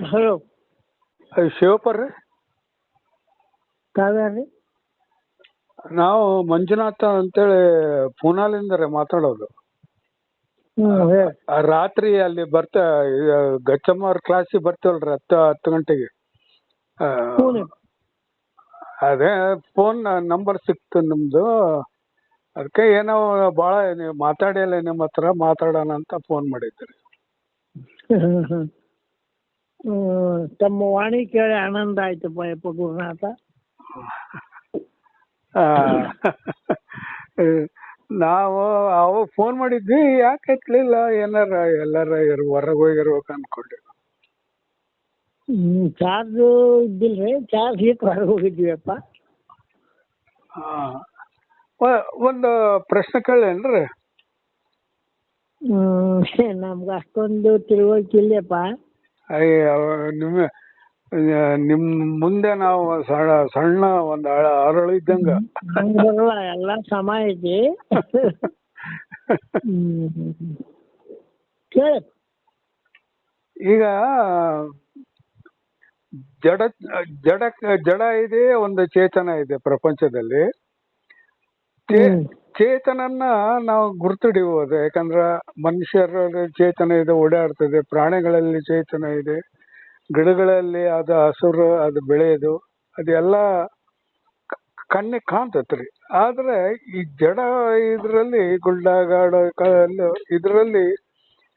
Hello, ಶಿವಪ್ಪರ್ರಿ, ತಾವ್ಯಾರ್ರಿ? ನಾವು ಮಂಜುನಾಥ ಅಂತೇಳಿ ಪೂನಾಲಿಂದ ರೀ ಮಾತಾಡೋದು. ಹೇಳಿ. ರಾತ್ರಿ ಅಲ್ಲಿ ಗಚ್ಚಮ್ಮ ಅವ್ರ ಕ್ಲಾಸಿಗೆ ಬರ್ತೀವಲ್ರಿ 10 ಗಂಟೆಗೆ. ಹ್ಞೂ ರೀ. ಅದೇ ಫೋನ್ ನಂಬರ್ ಸಿಕ್ತು ನಿಮ್ಮದು. ಅದಕ್ಕೆ ಏನೋ ಭಾಳ ನೀವು ಮಾತಾಡಿಲ್ಲ, ನಿಮ್ಮ ಹತ್ರ ಮಾತಾಡೋಣ ಅಂತ ಫೋನ್ ಮಾಡಿದ್ದೆ ರೀ. ತಮ್ಮ ವಾಣಿ ಕೇಳಿ ಆನಂದ ಆಯ್ತಪ್ಪ ಯಪ್ಪ ಗುರುನಾಥ. ನಾವು ಅವಾಗ ಫೋನ್ ಮಾಡಿದ್ವಿ, ಯಾಕೆ ಎತ್ತಲಿಲ್ಲ? ಎಲ್ಲಾರ ಹೊರಗೆ ಹೋಗಿರ್ಬೇಕು ಅಂದ್ಕೊಂಡೆ. ಚಾರ್ಜ್ ಇದ್ದಿಲ್ಲ ರೀ, ಚಾರ್ಜ್ ಇಟ್ಟು ಹೊರಗೆ ಹೋಗಿದ್ವಿಯಪ್ಪ. ಒಂದು ಪ್ರಶ್ನೆ ಕೇಳೇನ್ರಿ? ನಮ್ಗೆ ಅಷ್ಟೊಂದು ತಿಳುವಳಿಕೆ ಇಲ್ಲಪ್ಪ. ನಿಮ್ಮ ಮುಂದೆ ನಾವು ಸಣ್ಣ ಒಂದು ಅರಳು ಇದ್ದಂಗ. ಬರಲ್ಲ, ಎಲ್ಲ ಸಮ ಐತಿ. ಕೇಳಿ. ಈಗ ಜಡ ಇದೆ, ಒಂದು ಚೇತನ ಇದೆ ಪ್ರಪಂಚದಲ್ಲಿ. ಚೇತನನ್ನ ನಾವು ಗುರುತಿಡಿಬೋದು, ಯಾಕಂದ್ರೆ ಮನುಷ್ಯರಲ್ಲಿ ಚೇತನ ಇದೆ, ಓಡಾಡ್ತದೆ. ಪ್ರಾಣಿಗಳಲ್ಲಿ ಚೇತನ ಇದೆ, ಗಿಡಗಳಲ್ಲಿ ಅದು ಹಸುರು, ಅದು ಬೆಳೆಯೋದು, ಅದೆಲ್ಲ ಕಣ್ಣಿಗೆ ಕಾಣ್ತತ್ರಿ. ಆದ್ರೆ ಈ ಜಡ ಇದರಲ್ಲಿ ಗುಡ್ಡಗಾಡು ಕಲ್ಲು ಇದರಲ್ಲಿ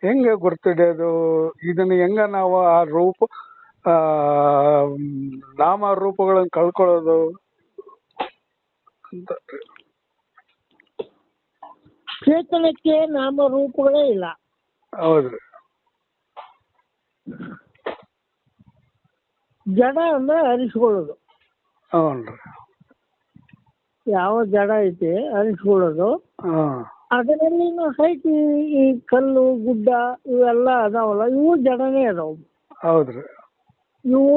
ಹೆಂಗೆ ಗುರ್ತಿಡಿಯೋದು? ಇದನ್ನ ಹೆಂಗ ನಾವು ಆ ನಾಮ ರೂಪಗಳನ್ನು ಕಳ್ಕೊಳ್ಳೋದು ಅಂತ? ಚೇತನಕ್ಕೆ ನಾಮರೂಪಗಳೇ ಇಲ್ಲ. ಹೌದ್ರಿ. ಜಡ ಅಂದ್ರೆ ಅರಿಸ್ಕೊಳ್ಳೋದು. ಹ್ಞೂ. ಯಾವ ಜಡ ಐತಿ ಅರಿಸ್ಕೊಳ್ಳೋದು. ಅದರಲ್ಲಿ ಐತಿ ಈ ಕಲ್ಲು ಗುಡ್ಡ ಇವೆಲ್ಲ ಅದಾವಲ್ಲ, ಇವು ಜಡನೇ ಅದಾವು. ಹೌದ್ರಿ. ಇವು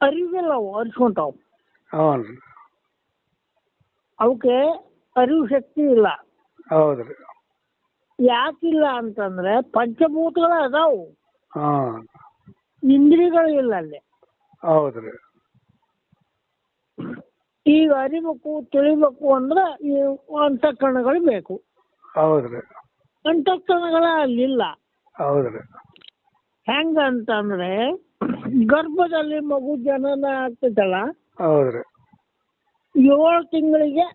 ಅರಿವಿಲ್ಲ, ಅವು ಅರಿಸ್ಕೊಂತಾವು. ಹ್ಞೂ. ಅವಕ್ಕೆ ಅರಿವು ಶಕ್ತಿ ಇಲ್ಲ. ಹೌದ್ರಿ. ಯಾಕಿಲ್ಲ ಅಂತಂದ್ರೆ ಪಂಚಭೂತಗಳು ಅದಾವು, ಹಾಂ, ಇಂದ್ರಿಯಗಳು ಇಲ್ಲ ಅಲ್ಲಿ. ಹೌದ್ರಿ. ಈಗ ಅರಿಬೇಕು ತಿಳಿಬೇಕು ಅಂದ್ರೆ ಈ ಅಂತಃಕರಣಗಳು ಬೇಕು. ಹೌದ್ರಿ. ಅಂತಃಕರಣಗಳ ಅಲ್ಲಿಲ್ಲ. ಹೌದ್ರಿ. ಹೆಂಗಂತಂದ್ರೆ ಗರ್ಭದಲ್ಲಿ ಮಗು ಜನನ ಆಗ್ತೈತಲ್ಲ, ಹೌದ್ರಿ, 7 ತಿಂಗಳಿಗೆ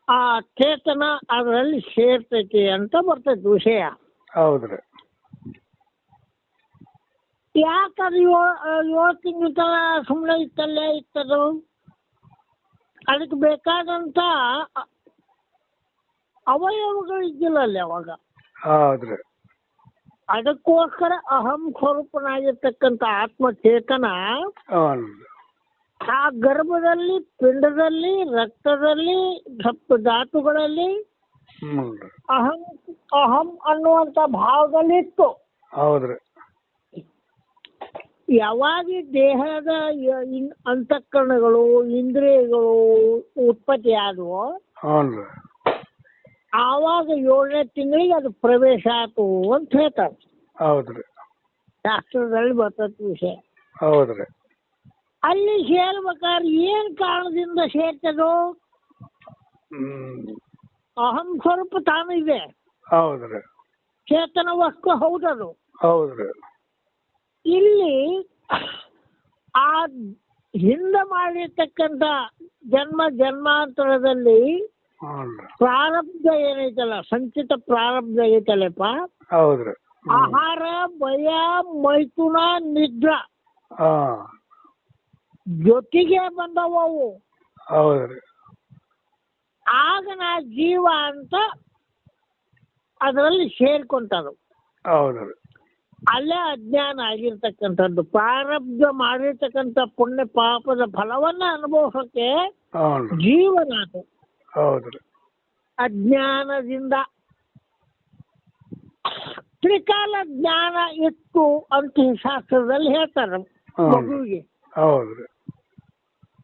ಆ ಚೇತನ ಅದರಲ್ಲಿ ಸೇರ್ತೈತಿ ಅಂತ ಬರ್ತೈತಿ ವಿಷಯ. ಹೌದ್ರಿ. ಯಾಕದು 7 ತಿಂಗಳ ತನ ಸುಮ್ಮನೆ ಇತ್ತಲ್ಲೇ ಇತ್ತದು? ಅದಕ್ಕೆ ಬೇಕಾದಂತ ಅವಯವಗಳು ಇದ್ದಿಲ್ಲ ಅಲ್ಲಿ ಅವಾಗ. ಹೌದ್ರಿ. ಅದಕ್ಕೋಸ್ಕರ ಅಹಂ ಸ್ವರೂಪನಾಗಿರ್ತಕ್ಕಂಥ ಆತ್ಮಚೇತನ ಆ ಗರ್ಭದಲ್ಲಿ, ಪಿಂಡದಲ್ಲಿ, ರಕ್ತದಲ್ಲಿ, ಧಾತುಗಳಲ್ಲಿ ಅಹಂ ಅಹಂ ಅನ್ನುವಂಥ ಭಾವದಲ್ಲಿ ಇತ್ತು. ಹೌದ್ರಿ. ಯಾವಾಗ ದೇಹದ ಅಂತಃಕರಣಗಳು ಇಂದ್ರಿಯಗಳು ಉತ್ಪತ್ತಿ ಆದವು, ಆವಾಗ 7ನೇ ತಿಂಗಳಿಗೆ ಅದು ಪ್ರವೇಶ ಆಯ್ತು ಅಂತ ಹೇಳ್ತಾರೆ. ಹೌದ್ರಿ. ಶಾಸ್ತ್ರದಲ್ಲಿ ಬರ್ತದೆ ವಿಷಯ. ಹೌದ್ರಿ. ಅಲ್ಲಿ ಸೇರ್ಬೇಕಾದ್ರೆ ಏನ್ ಕಾರಣದಿಂದ ಸೇರ್ತದೋ? ಅಹಂ ಸ್ವರೂಪ ತಾನು ಇದೆ. ಹೌದ್ರಿ. ಚೇತನ ವಸ್ತು ಹೌದದು. ಹೌದ್ರಿ. ಇಲ್ಲಿ ಆ ಹಿಂದೆ ಮಾಡಿರ್ತಕ್ಕಂಥ ಜನ್ಮಾಂತರದಲ್ಲಿ ಪ್ರಾರಬ್ಧ ಏನೈತಲ್ಲ, ಸಂಚಿತ ಪ್ರಾರಬ್ಧ ಐತಲ್ಲಪ್ಪ. ಹೌದ್ರಿ. ಆಹಾರ, ಭಯ, ಮೈಥುನ, ನಿದ್ರಾ ಜೊತೆಗೆ ಬಂದವು. ಹೌದ್ರಿ. ಆಗ ನಾ ಜೀವ ಅಂತ ಅದರಲ್ಲಿ ಸೇರ್ಕೊಂತದು. ಹೌದ್ರಿ. ಅಲ್ಲೇ ಅಜ್ಞಾನ ಆಗಿರ್ತಕ್ಕಂಥದ್ದು. ಪ್ರಾರಬ್ಧ ಮಾಡಿರ್ತಕ್ಕಂಥ ಪುಣ್ಯ ಪಾಪದ ಫಲವನ್ನ ಅನುಭವಿಸೋಕೆ ಜೀವನ ಅದು. ಹೌದ್ರಿ. ಅಜ್ಞಾನದಿಂದ ತ್ರಿಕಾಲ ಜ್ಞಾನ ಇತ್ತು ಅಂತ ಶಾಸ್ತ್ರದಲ್ಲಿ ಹೇಳ್ತಾರೆ ಮಗುವಿಗೆ. ಹೌದ್ರಿ.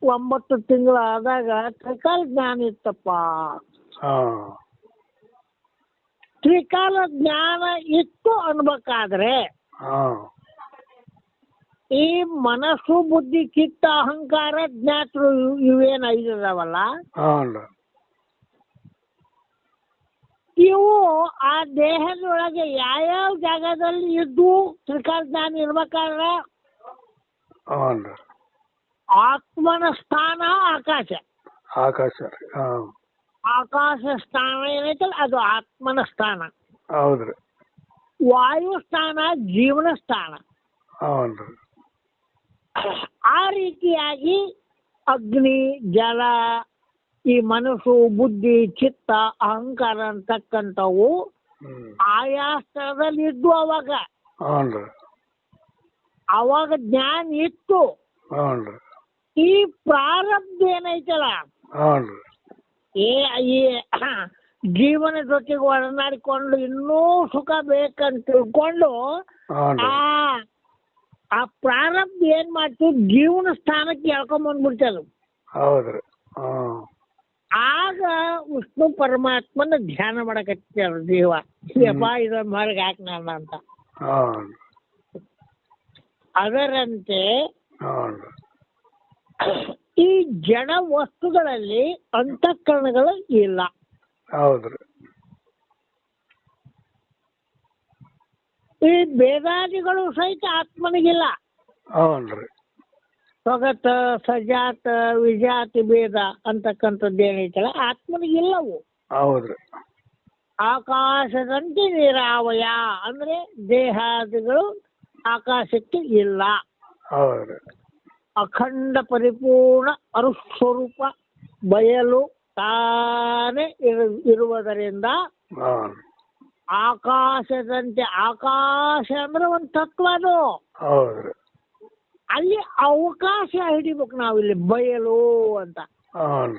9 ತಿಂಗಳು ಆದಾಗ ತ್ರಿಕಾಲ ಜ್ಞಾನ ಇತ್ತಪ್ಪ. ತ್ರಿಕಾಲ ಜ್ಞಾನ ಇತ್ತು ಅನ್ಬೇಕಾದ್ರೆ ಹಾ ಈ ಮನಸ್ಸು ಬುದ್ಧಿ ಚಿತ್ತ ಅಹಂಕಾರ ಜ್ಞಾತೃ ಇವೇನು ಐದು ಅದಾವಲ್ಲ, ಹ್ಞೂ ಇವು ಆ ದೇಹದೊಳಗೆ ಯಾವ್ಯಾವ ಜಾಗದಲ್ಲಿ ಇದ್ದು ತ್ರಿಕಾಲ ಜ್ಞಾನ ಇರ್ಬೇಕಾದ್ರೆ ಹ್ಞೂ ಆತ್ಮನ ಸ್ಥಾನ ಆಕಾಶ. ಆಕಾಶ ರೀ. ಹಾಂ ಆಕಾಶ ಸ್ಥಾನ ಏನೈತಲ್ಲ ಅದು ಆತ್ಮನ ಸ್ಥಾನ. ಹೌದ್ರಿ. ವಾಯು ಸ್ಥಾನ ಜೀವನ ಸ್ಥಾನ. ಹ್ಞೂ ರೀ. ಆ ರೀತಿಯಾಗಿ ಅಗ್ನಿ ಜಲ ಈ ಮನಸ್ಸು ಬುದ್ಧಿ ಚಿತ್ತ ಅಹಂಕಾರ ಅಂತಕ್ಕಂಥವು ಆಯಾ ಸ್ಥಳದಲ್ಲಿ ಇದ್ದು ಅವಾಗ ಹ್ಞೂ ರೀ. ಅವಾಗ ಜ್ಞಾನ ಇತ್ತು. ಹ್ಞೂ ರೀ. ಈ ಪ್ರಾರಬ್ಧ ಏನೈತಲ್ಲ ಹ್ಞೂ ರೀ. ಈ ಜೀವನ ಜೊತೆಗೆ ಒಡನಾಡಿಕೊಂಡು ಇನ್ನೂ ಸುಖ ಬೇಕಂತ ತಿಳ್ಕೊಂಡು ಹ್ಞೂ ರೀ. ಆ ಪ್ರಾರಬ್ಧ ಏನ್ ಮಾಡ್ತೀವಿ ಜೀವನ ಸ್ಥಾನಕ್ಕೆ ಎಳ್ಕೊಂಬಂದ್ಬಿಡ್ತೇವೆ. ಹೌದ್ರಿ. ಹ್ಞೂ ಆಗ ವಿಷ್ಣು ಪರಮಾತ್ಮನ ಧ್ಯಾನ ಮಾಡಕತ್ತೀರ ಜೀವ. ಯಪ್ಪ ಇದೊಂದು ಹೊರಗೆ ಹಾಕಿ ನಾನು ಅಂತ. ಹ್ಞೂ ಅದರಂತೆ ಹ್ಞೂ ಈ ಜಡ ವಸ್ತುಗಳಲ್ಲಿ ಅಂತಃಕರಣಗಳು ಇಲ್ಲ. ಹೌದ್ರಿ. ಈ ಭೇದಾದಿಗಳು ಸಹಿತ ಆತ್ಮನಿಗಿಲ್ಲ. ಹ್ಞೂ ರೀ. ಸ್ವಗತ ಸಜಾತ ವಿಜಾತಿ ಭೇದ ಅಂತಕ್ಕಂಥದ್ದು ಏನೈತಲ್ಲ ಆತ್ಮನಿಗಿಲ್ಲವು. ಹೌದ್ರಿ. ಆಕಾಶದಂತೆ ನಿರಾವಯ ಅಂದ್ರೆ ದೇಹಾದಿಗಳು ಆಕಾಶಕ್ಕೆ ಇಲ್ಲ. ಹೌದ್ರಿ. ಅಖಂಡ ಪರಿಪೂರ್ಣ ಅರುಸ್ವರೂಪ ಬಯಲು ತಾನೇ ಇರುವುದರಿಂದ ಹಾಂ ಆಕಾಶದಂತೆ, ಆಕಾಶ ಅಂದ್ರೆ ಒಂದು ತತ್ವ ಅದು. ಹೌದ್ರಿ. ಅಲ್ಲಿ ಅವಕಾಶ ಹಿಡಿಬೇಕು ನಾವಿಲ್ಲಿ ಬಯಲು ಅಂತ. ಹಾಂ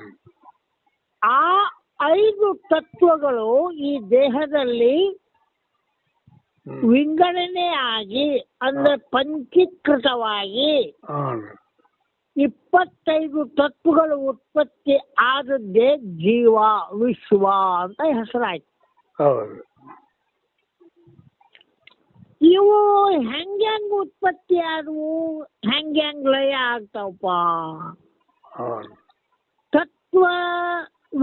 ಆ 5 ತತ್ವಗಳು ಈ ದೇಹದಲ್ಲಿ ವಿಂಗಡಣೆ ಆಗಿ ಅಂದ್ರೆ ಪಂಚೀಕೃತವಾಗಿ ಹಾಂ 25 ತತ್ವಗಳು ಉತ್ಪತ್ತಿ ಆದದ್ದೇ ಜೀವ ವಿಶ್ವ ಅಂತ ಹೆಸರಾಯ್ತು. ಹೌದು. ಇವು ಹೆಂಗ್ ಉತ್ಪತ್ತಿ ಆದವು, ಹೆಂಗ್ ಲಯ ಆಗ್ತಾವಪ್ಪ. ತತ್ವ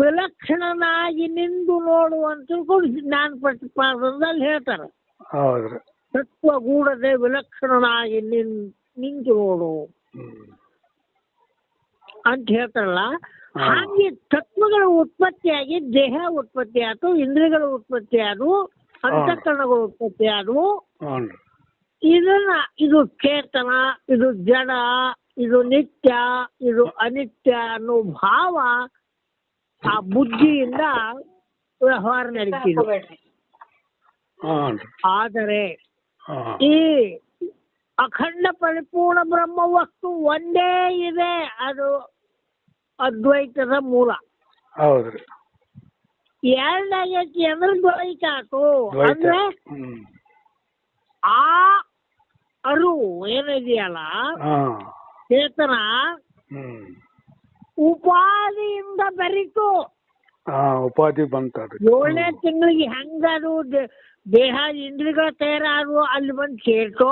ವಿಲಕ್ಷಣನಾಗಿ ನಿಂದು ನೋಡುವಂತ ಜ್ಞಾನ ಪ್ರತಿಪಾದನದಲ್ಲಿ ಹೇಳ್ತಾರೆ. ಹೌದ್ರಿ. ತತ್ವ ಗೂಡದೆ ವಿಲಕ್ಷಣನಾಗಿ ನಿಂತು ನೋಡು ಅಂತ ಹೇಳ್ತಾರಲ್ಲ. ಹಾಗೆ ತತ್ವಗಳ ಉತ್ಪತ್ತಿಯಾಗಿ ದೇಹ ಉತ್ಪತ್ತಿ ಆಯ್ತು, ಇಂದ್ರಿಯಗಳು ಉತ್ಪತ್ತಿ ಆದವು, ಅಂತಃಕರಣಗಳು ಉತ್ಪತ್ತಿ ಆದವು. ಇದು ಚೇತನ, ಇದು ಜಡ, ಇದು ನಿತ್ಯ, ಇದು ಅನಿತ್ಯ ಅನ್ನೋ ಭಾವ ಆ ಬುದ್ಧಿಯಿಂದ ವ್ಯವಹಾರ ನಡೀತಿದೆ. ಆದರೆ ಈ ಅಖಂಡ ಪರಿಪೂರ್ಣ ಬ್ರಹ್ಮ ವಸ್ತು ಒಂದೇ ಇದೆ, ಅದು ಅದ್ವೈತದ ಮೂಲ. ಹೌದ್ರಿ. ಎರಡಾಗೈತಿ ಅಂದ್ರೆ ದ್ವೈತ ಆಯ್ತು. ಅಂದ್ರೆ ಆ ಅರಿವು ಏನಿದೆಯಲ್ಲ ಚೇತನ ಉಪಾಧಿಯಿಂದ ಬೆರೀತು. ಉಪಾಧಿ ಬಂತ. 7ನೇ ತಿಂಗಳಿಗೆ ಹೆಂಗದು ದೇಹ ಇಂದ್ರಿಯಗಳ ತಯಾರಾದವು ಅಲ್ಲಿ ಬಂದು ಸೇರ್ತು,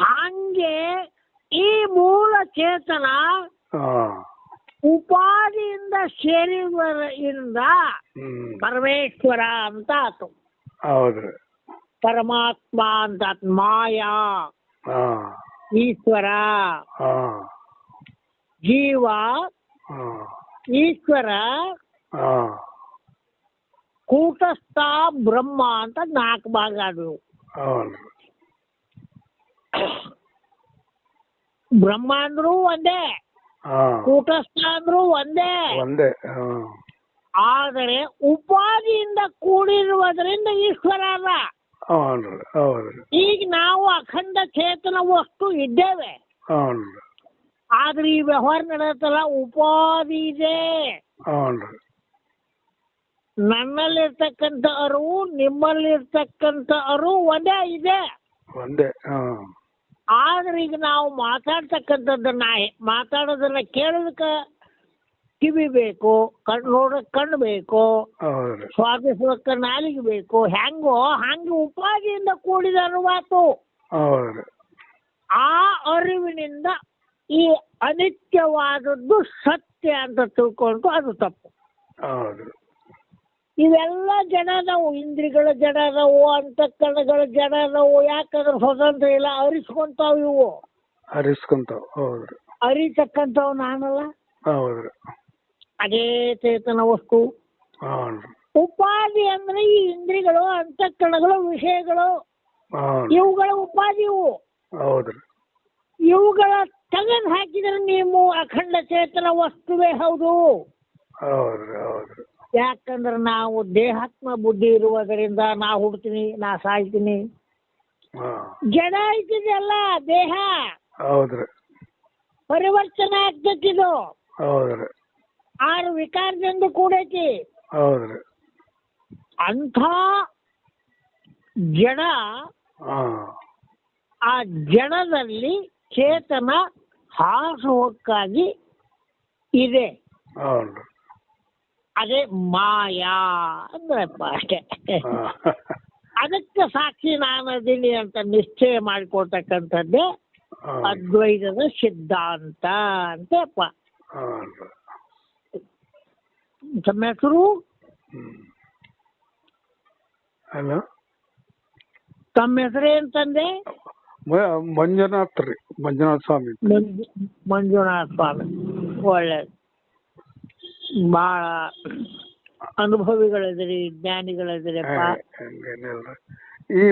ಹಂಗೆ ಈ ಮೂಲ ಚೇತನ ಉಪಾಧಿಯಿಂದ ಸೇರಿರುವುದರಿಂದ ಪರಮೇಶ್ವರ ಅಂತ ಆತು. ಹೌದ್ರಿ. ಪರಮಾತ್ಮ ಅಂತ ಮಾಯಾ, ಈಶ್ವರ, ಜೀವ, ಈಶ್ವರ, ಕೂಟಸ್ಥ, ಬ್ರಹ್ಮ ಅಂತ 4 ಭಾಗ ಅದು. ಬ್ರಹ್ಮ ಅಂದ್ರೂ ಒಂದೇ, ಕೂಟಸ್ಥ ಅಂದ್ರೂ ಒಂದೇ. ಆದರೆ ಉಪಾಧಿಯಿಂದ ಕೂಡಿರುವುದರಿಂದ ಈಶ್ವರ ಅಲ್ಲ. ಈಗ ನಾವು ಅಖಂಡ ಚೇತನ ವಸ್ತು ಇದ್ದೇವೆ, ಆದ್ರೆ ಈ ವ್ಯವಹಾರ ನಡೆಯುತ್ತಲ್ಲ ಉಪಾಧಿ ಇದೆ. ನನ್ನಲ್ಲಿರ್ತಕ್ಕಂಥ ಅರಿವು ನಿಮ್ಮಲ್ಲಿರ್ತಕ್ಕಂಥ ಅರಿವು ಒಂದೇ ಇದೆ. ಆದ್ರೆ ಈಗ ನಾವು ಮಾತಾಡ್ತಕ್ಕಂಥದ್ದನ್ನ ಮಾತಾಡೋದನ್ನ ಕೇಳೋದಕ್ಕೆ ಕಿವಿ ಬೇಕು, ನೋಡಕ್ ಕಣ್ಣು ಬೇಕು, ಹೌದ್ರಿ ಸ್ವಾದಿಸೋಕೆ ನಾಲಿಗೆ ಬೇಕು. ಹೆಂಗೋ ಹಂಗೆ ಉಪಾಧಿಯಿಂದ ಕೂಡಿದ ಅನುವಾತು. ಹೌದ್ರಿ ಆ ಅರಿವಿನಿಂದ ಈ ಅನಿತ್ಯವಾದದ್ದು ಸತ್ಯ ಅಂತ ತಿಳ್ಕೊಂಡು ಅದು ತಪ್ಪು. ಹೌದ್ರಿ ಇವೆಲ್ಲ ಜಡ ಅದಾವು, ಇಂದ್ರಿಗಳ ಜಡ ಅದಾವು, ಅಂತಃಕರಣಗಳ ಜಡ ಅದಾವು. ಯಾಕಂದ್ರೆ ಸ್ವತಂತ್ರ ಇಲ್ಲ, ಅರಿಸ್ಕೊಂತಾವ್ ಇವು. ಹರಿಸ್ಕೊಂತಾವ್. ಹೌದ್ರಿ ಅರಿತಕ್ಕಂಥವು ನಾನಲ್ಲ, ಹೌದ್ರಿ ಅದೇ ಚೇತನ ವಸ್ತು. ಹೌದ್ರಿ ಉಪಾಧಿ ಅಂದ್ರೆ ಈ ಇಂದ್ರಿಗಳು, ಅಂತಃಕರಣಗಳು, ವಿಷಯಗಳು, ಇವುಗಳ ಉಪಾಧಿ ಇವು. ಹೌದ್ರಿ ಇವುಗಳ ತೆಗೆದು ಹಾಕಿದ್ರೆ ನೀವು ಅಖಂಡ ಚೇತನ ವಸ್ತುವೇ ಹೌದು. ಹೌದ್ರಿ ಹೌದ್ರಿ ಯಾಕಂದ್ರೆ ನಾವು ದೇಹಾತ್ಮ ಬುದ್ಧಿ ಇರುವುದರಿಂದ ನಾ ಹುಡ್ತೀನಿ, ನಾ ಸಾಯ್ತೀನಿ. ಜಡ ಐತಿದೆಯಲ್ಲ ದೇಹ, ಹೌದ್ರಿ ಪರಿವರ್ತನೆ ಆಗ್ತೈತಿದು. ಹೌದ್ರಿ 6 ವಿಕಾರದಿಂದ ಕೂಡೈತಿ. ಹೌದ್ರಿ ಅಂಥ ಜಡ, ಆ ಜಡದಲ್ಲಿ ಚೇತನ ಹಾಸುಹೊಕ್ಕಾಗಿ ಇದೆ. ಹೌದ್ರಿ ಅದೇ ಮಾಯಾ ಅಂದ್ರಪ್ಪ ಅಷ್ಟೇ. ಅದಕ್ಕೆ ಸಾಕ್ಷಿ ನಾನದೀನಿ ಅಂತ ನಿಶ್ಚಯ ಮಾಡಿಕೊಳ್ತಕ್ಕಂಥದ್ದೇ ಅದ್ವೈತದ ಸಿದ್ಧಾಂತ ಅಂತಪ್ಪ. ತಮ್ಮ ಹೆಸರು? ಹಲೋ, ತಮ್ಮ ಹೆಸರೇನ್ ತಂದೆ? ಮಂಜುನಾಥ್ ರೀ, ಮಂಜುನಾಥ ಸ್ವಾಮಿ. ಮಂಜುನಾಥ ಸ್ವಾಮಿ, ಒಳ್ಳೇದು. ಬಹಳ ಅನುಭವಿಗಳಿದ್ರಿ, ಜ್ಞಾನಿಗಳಿದ್ರಪ್ಪ. ಈ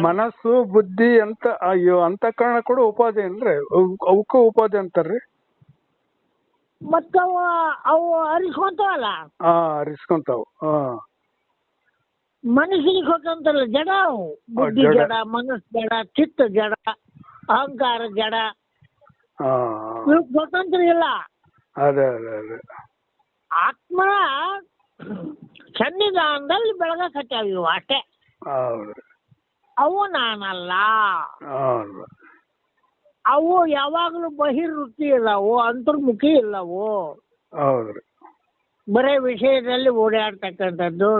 ಮನಸ್ಸು ಬುದ್ಧಿ ಅಂತ ಅಯ್ಯೋ ಅಂತಃಕರಣ ಕೂಡ ಉಪಾಧಿ ಅಲ್ರಿ, ಅವಕ್ಕೂ ಉಪಾಧಿ ಅಂತಾರ್ರಿ. ಮತ್ತ ಅವು ಅರಿಸ್ಕೊಂತಾವಲ್ಲ, ಅರಿಸ್ಕೊಂತಾವ್. ಮನಸ್ಸಿಗೆ ಹೋಗಂತಲ್ಲ ಜಡ ಅವು. ಬುದ್ಧಿ ಜಡ, ಮನಸ್ಸು ಜಡ, ಚಿತ್ತ ಜಡ, ಅಹಂಕಾರ ಜಡ, ಇವಕ್ಕೆ ಸ್ವತಂತ್ರ ಇಲ್ಲ. ಅದೇ ಅದೇ ಅದೇ ಆತ್ಮನ ಸನ್ನಿಧಾನದಲ್ಲಿ ಬೆಳಗಕತ್ತಾವ ಇವು ಅಷ್ಟೇ. ಅವು ನಾನಲ್ಲ. ಅವು ಯಾವಾಗಲೂ ಬಹಿರ್ವೃತ್ತಿ ಇಲ್ಲವು, ಅಂತರ್ಮುಖಿ ಇಲ್ಲವು. ಬರೇ ವಿಷಯದಲ್ಲಿ ಓಡಾಡ್ತಕ್ಕಂಥದ್ದು.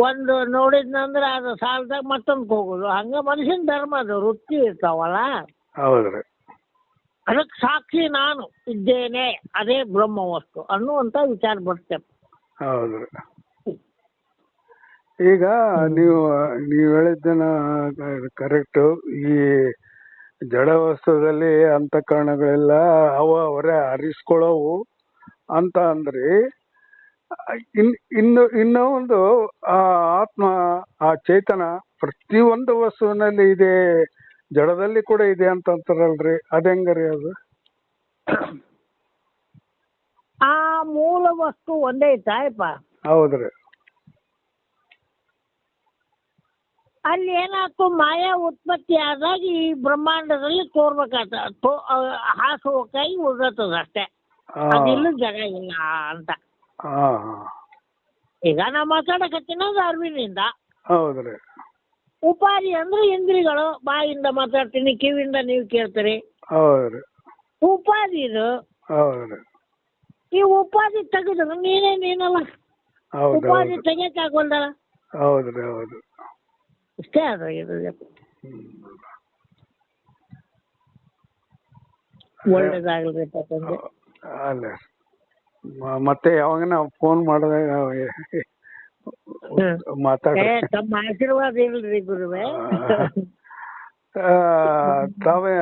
ಒಂದು ನೋಡಿದ್ನಂದ್ರೆ ಅದು ಸಾಲದಾಗ ಮತ್ತೊಂದು ಹೋಗೋದು. ಹಂಗ ಮನುಷ್ಯನ ಧರ್ಮ ಅದು, ವೃತ್ತಿ ಇರ್ತಾವಲ್ಲ. ಅದಕ್ಕೆ ಸಾಕ್ಷಿ ನಾನು ಇದ್ದೇನೆ, ಅದೇ ಬ್ರಹ್ಮ ವಸ್ತು ಅನ್ನುವಂತ ವಿಚಾರ ಬರ್ತೇವೆ. ಹೌದ್ರಿ. ಈಗ ನೀವು ಹೇಳಿದ್ದೇನ ಕರೆಕ್ಟು. ಈ ಜಡ ವಸ್ತುದಲ್ಲಿ ಅಂತಃಕರಣಗಳೆಲ್ಲ ಅವರೇ ಹರಿಸ್ಕೊಳ್ಳೋವು ಅಂತ ಅಂದ್ರಿ. ಇನ್ನೂ ಒಂದು ಆತ್ಮ, ಆ ಚೇತನ ಪ್ರತಿಯೊಂದು ವಸ್ತುವಿನಲ್ಲಿ ಇದೆ, ಜಡದಲ್ಲಿ ಕೂಡ ಇದೆ ಅಂತ ಅಂತಾರಲ್ರಿ, ಅದೆಂಗ್ರಿ ಅದು? ಆ ಮೂಲ ವಸ್ತು ಒಂದೇ ಐತಾಯಪ್ಪ. ಹೌದ್ರಿ. ಅಲ್ಲಿ ಏನಾಯ್ತು, ಮಾಯಾ ಉತ್ಪತ್ತಿ ಆದಾಗ ಈ ಬ್ರಹ್ಮಾಂಡದಲ್ಲಿ ತೋರ್ಬೇಕಾದ ಹಾಸುವಕ್ಕಾಗಿ ಉಳ್ದತ್ತದ ಅಷ್ಟೇ. ಅದಿಲ್ಲ ಜಾಗ ಇಲ್ಲ ಅಂತ. ಈಗ ನಾ ಮಾತಾಡಕತ್ತೀನದು ಅರಿವಿನಿಂದ. ಹೌದ್ರಿ. ಉಪಾಧಿ ಅಂದ್ರೆ ಇಂದ್ರಿಗಳು. ಬಾಯಿಂದ ಮಾತಾಡ್ತೀನಿ, ಕಿವಿಯಿಂದ ನೀವು ಕೇಳ್ತೀರಿ. ಹೌದ್ರಿ. ಉಪಾಧಿ ಇದು. ಹೌದ್ರಿ. ಈ ಉಪಾಧಿ ತೆಗೆದ್ರು ನೀನಲ್ಲ, ಉಪಾಧಿ ತೆಗಿಯಕ್ಕಾಗಲ್ಲ. ಹೌದ್ರಿ ಹೌದು. ಇಷ್ಟೇ ಅದು ಇದು. ಒಳ್ಳೇದಾಗಲ್ರಿ ತಂದೆ. ಅಲ್ಲ, ಮತ್ತೆ ಯಾವಾಗ ಫೋನ್ ಮಾಡಿದಾಗ ತಮ್ಮ ಆಶೀರ್ವಾದ ಇಲ್ರಿ ಗುರುವೇ. ತಾವೇ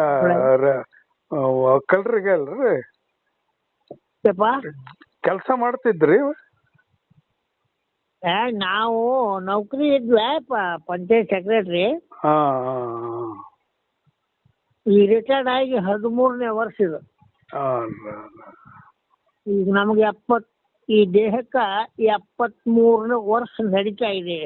ಒಕ್ಕಲ್ರಿಗೆ ಅಲ್ರಿ ಕೆಲಸ ಮಾಡ್ತಿದ್ರಿ? ನಾವು ನೌಕರಿ ಇದ್ವಿ, ಪಂಚಾಯತ್ ಸೆಕ್ರೆಟರಿ. ಈ ರಿಟೈರ್ಡ್ ಆಗಿ 13ನೇ ವರ್ಷ ಇದು. ಈಗ ನಮ್ಗೆ ಈ ದೇಹಕ್ಕ 73ನೇ ವರ್ಷ ನಡೀತಾ ಇದೆ.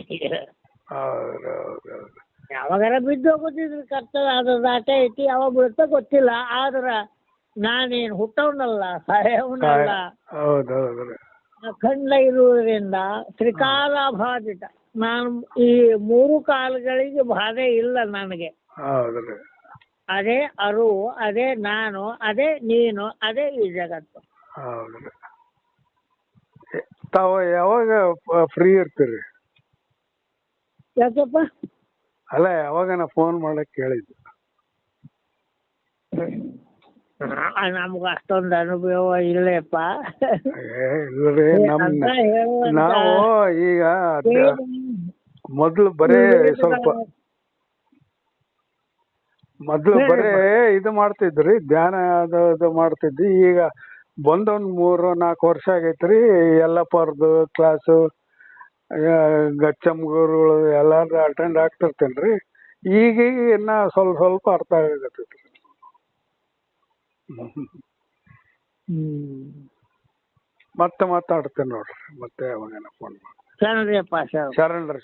ಯಾವಾಗಾರ ಬಿದ್ದು ಹೋಗೋದಿದ್ರು ಕರ್ತವ್ಯ, ಅದು ದಾಟ ಐತಿ. ಯಾವಾಗ ಬೀಳ್ತಾ ಗೊತ್ತಿಲ್ಲ. ಆದ್ರ ನಾನೇನು ಹುಟ್ಟವನಲ್ಲ, ಸಾಯವನಲ್ಲ. ಅಖಂಡ ಇರುವುದರಿಂದ ತ್ರಿಕಾಲಾಭಾದಿತ. ನಾನು ಈ 3 ಕಾಲಗಳಿಗೆ ಬಾಧೆ ಇಲ್ಲ ನನಗೆ. ಅದೇ ಅರಿವು, ಅದೇ ನಾನು, ಅದೇ ನೀನು, ಅದೇ ಈ ಜಗತ್ತು. ಹೌದ್ರಿ. ತಾವು ಯಾವಾಗ ಫ್ರೀ ಇರ್ತೀರಿ? ಯಾಕಪ್ಪ? ಅಲ್ಲ ಯಾವಾಗ ನಾ ಫೋನ್ ಮಾಡಕ್ಕೆ ಹೇಳಿದ್ದು. ನಮ್ಗೆ ಅಷ್ಟೊಂದು ಅನುಭವ ಇಲ್ಲಪ್ಪ. ಇಲ್ರಿ ಅಂತ ಹೇಳುವಂತ ನಾವು ಈಗ ಮೊದ್ಲು ಬರೇ ಸ್ವಲ್ಪ ಇದು ಮಾಡ್ತಿದ್ರಿ, ಧ್ಯಾನ ಅದು ಮಾಡ್ತಿದ್ವಿ. ಈಗ ಬಂದೊಂದು 3-4 ವರ್ಷ ಆಗೈತ್ರಿ. ಎಲ್ಲಪ್ಪರ್ದು ಕ್ಲಾಸು, ಗಚ್ಚಮ್ ಗುರುಗಳು ಎಲ್ಲಾರ್ದು ಅಟೆಂಡ್ ಆಗ್ತಿರ್ತೇನ್ರಿ. ಈಗೀಗ ಇನ್ನ ಸ್ವಲ್ಪ ಅರ್ಥ ಆಗತ್ತೈತ್ರಿ. ಮತ್ತೆ ಮಾತಾಡ್ತೇನೆ ನೋಡ್ರಿ. ಮತ್ತೆ ಯಾವಾಗನ ಫೋನ್ ಮಾಡಿ. ಶರಣ್ರಿಯಪ್ಪ, ಶರಣ್. ಶರಣ್ರಿ.